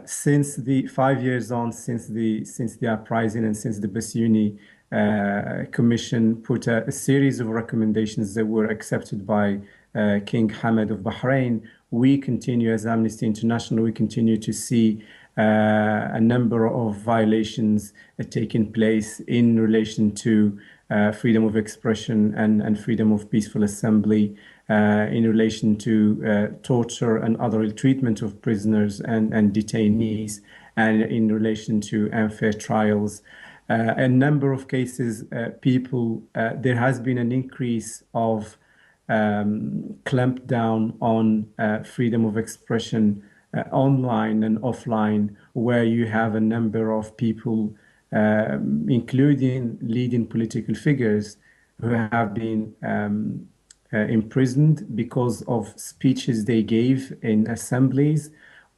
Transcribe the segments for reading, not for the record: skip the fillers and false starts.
Since the 5 years on, since the uprising and since the Basuni Commission put a series of recommendations that were accepted by King Hamad of Bahrain, we continue as Amnesty International, we continue to see a number of violations taking place in relation to freedom of expression and freedom of peaceful assembly, in relation to torture and other ill treatment of prisoners and detainees, and in relation to unfair trials. A number of cases, there has been an increase of clamp down on freedom of expression online and offline, where you have a number of people, including leading political figures, who have been imprisoned because of speeches they gave in assemblies,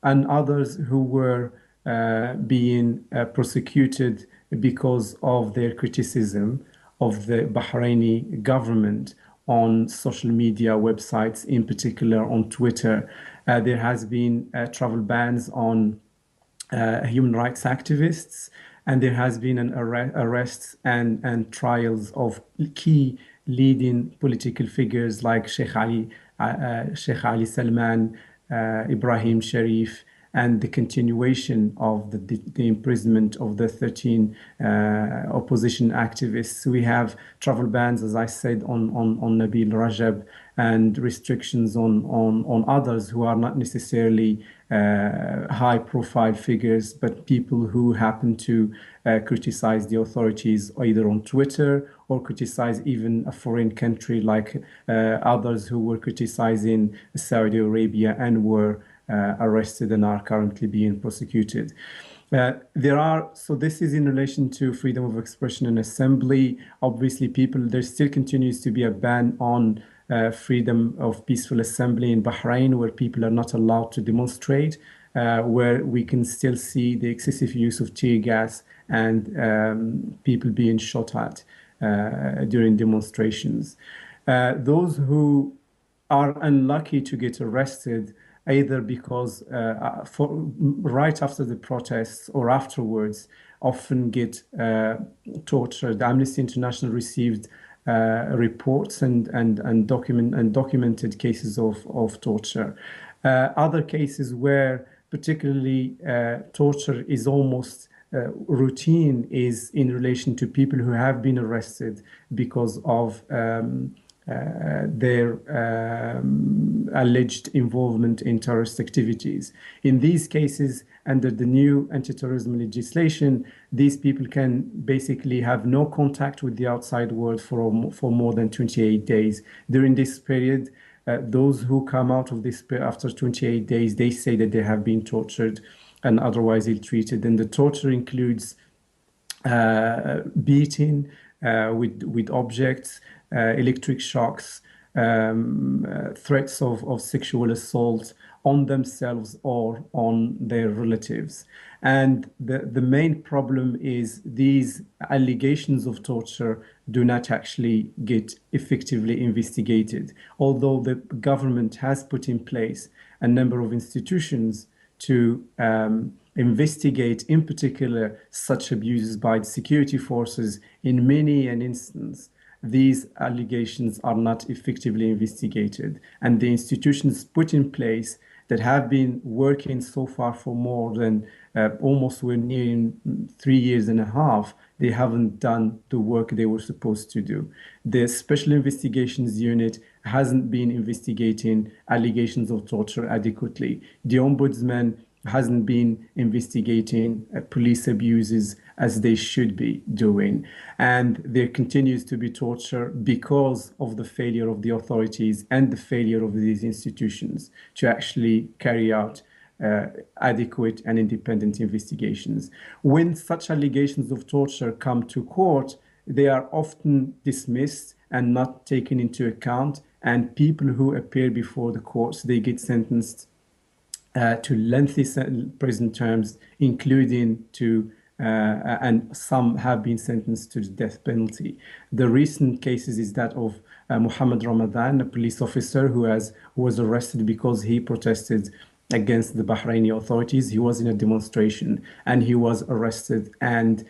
and others who were being prosecuted because of their criticism of the Bahraini government on social media websites, in particular on Twitter. There has been travel bans on human rights activists, and there has been an arrests and trials of key leading political figures like Sheikh Ali Salman, Ibrahim Sharif, and the continuation of the imprisonment of the 13 opposition activists. We have travel bans, as I said, on Nabil Rajab, and restrictions on others who are not necessarily high-profile figures, but people who happen to criticize the authorities either on Twitter or criticize even a foreign country, like others who were criticizing Saudi Arabia and were arrested and are currently being prosecuted. So this is in relation to freedom of expression and assembly. Obviously, there still continues to be a ban on freedom of peaceful assembly in Bahrain, where people are not allowed to demonstrate, where we can still see the excessive use of tear gas and people being shot at during demonstrations. Those who are unlucky to get arrested, either because right after the protests or afterwards, often get tortured. Amnesty International received reports and documented cases of torture. Other cases where particularly torture is almost routine is in relation to people who have been arrested because of their alleged involvement in terrorist activities. In these cases, under the new anti-terrorism legislation, these people can basically have no contact with the outside world for more than 28 days. During this period, those who come out of this after 28 days, they say that they have been tortured and otherwise ill-treated. And the torture includes beating with objects, electric shocks, threats of sexual assault on themselves or on their relatives. And the main problem is these allegations of torture do not actually get effectively investigated, although the government has put in place a number of institutions to investigate, in particular, such abuses by the security forces. In many an instance, these allegations are not effectively investigated, and the institutions put in place that have been working so far for more than almost we're nearing 3 years and a half, they haven't done the work they were supposed to do. The Special Investigations Unit hasn't been investigating allegations of torture adequately. The Ombudsman hasn't been investigating police abuses as they should be doing. And there continues to be torture because of the failure of the authorities and the failure of these institutions to actually carry out adequate and independent investigations. When such allegations of torture come to court, they are often dismissed and not taken into account. And people who appear before the courts, they get sentenced to lengthy prison terms, including to, and some have been sentenced to the death penalty. The recent cases is that of Muhammad Ramadan, a police officer who was arrested because he protested against the Bahraini authorities. He was in a demonstration and he was arrested and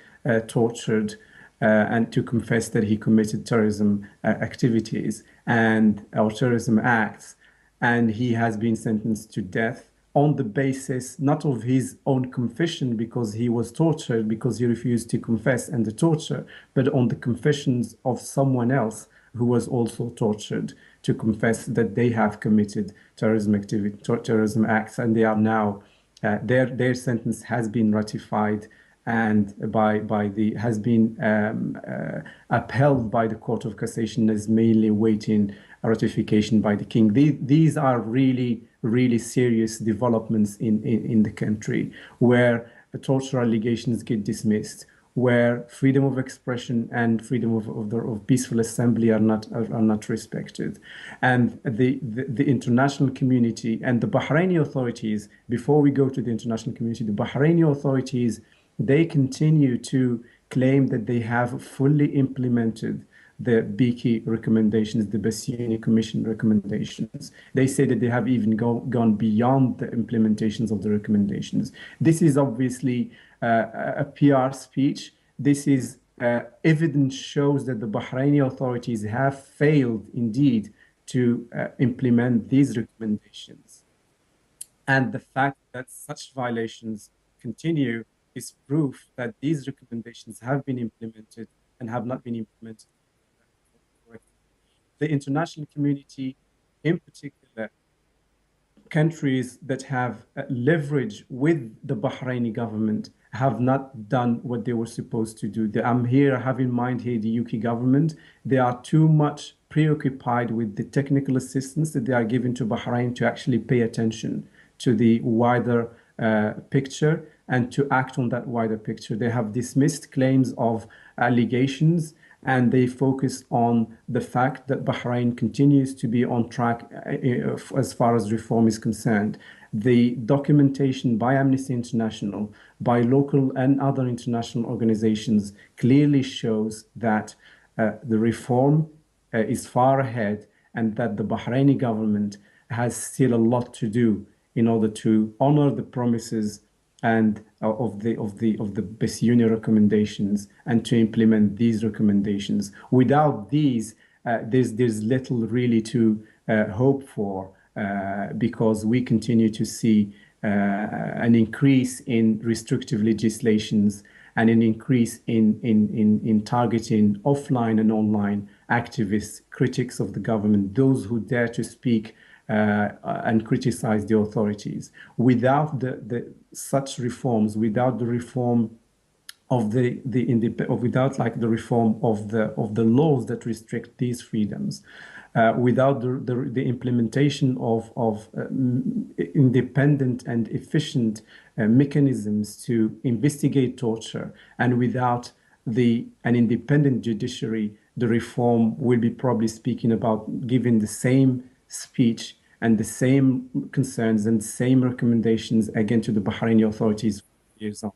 tortured and to confess that he committed terrorism activities and or terrorism acts, and he has been sentenced to death on the basis not of his own confession because he was tortured because he refused to confess and the torture, but on the confessions of someone else who was also tortured to confess that they have committed terrorism activity, terrorism acts, and they are now their sentence has been ratified and by the has been upheld by the Court of Cassation as mainly waiting ratification by the king. These are really serious developments in the country where the torture allegations get dismissed, where freedom of expression and freedom of peaceful assembly are not respected, and the international community and the Bahraini authorities. Before we go to the international community, the Bahraini authorities, they continue to claim that they have fully implemented the Biki recommendations, the Bassiouni Commission recommendations. They say that they have even gone beyond the implementations of the recommendations. This is obviously a PR speech. This is evidence shows that the Bahraini authorities have failed indeed to implement these recommendations. And the fact that such violations continue is proof that these recommendations have been implemented and have not been implemented correctly. The international community, in particular, countries that have leverage with the Bahraini government, have not done what they were supposed to do. I'm here, I have in mind here the UK government. They are too much preoccupied with the technical assistance that they are giving to Bahrain to actually pay attention to the wider picture and to act on that wider picture. They have dismissed claims of allegations and they focus on the fact that Bahrain continues to be on track as far as reform is concerned. The documentation by Amnesty International, by local and other international organizations clearly shows that the reform is far ahead and that the Bahraini government has still a lot to do in order to honor the promises and of the Bassiouni recommendations and to implement these recommendations. Without these, there's little really to hope for because we continue to see an increase in restrictive legislations and an increase in targeting offline and online activists, critics of the government, those who dare to speak and criticize the authorities. Without the such reforms, without the reform of without like the reform of the laws that restrict these freedoms, without the implementation of independent and efficient mechanisms to investigate torture, and without an independent judiciary, the reform will be probably speaking about giving the same speech and the same concerns and same recommendations again to the Bahraini authorities years on.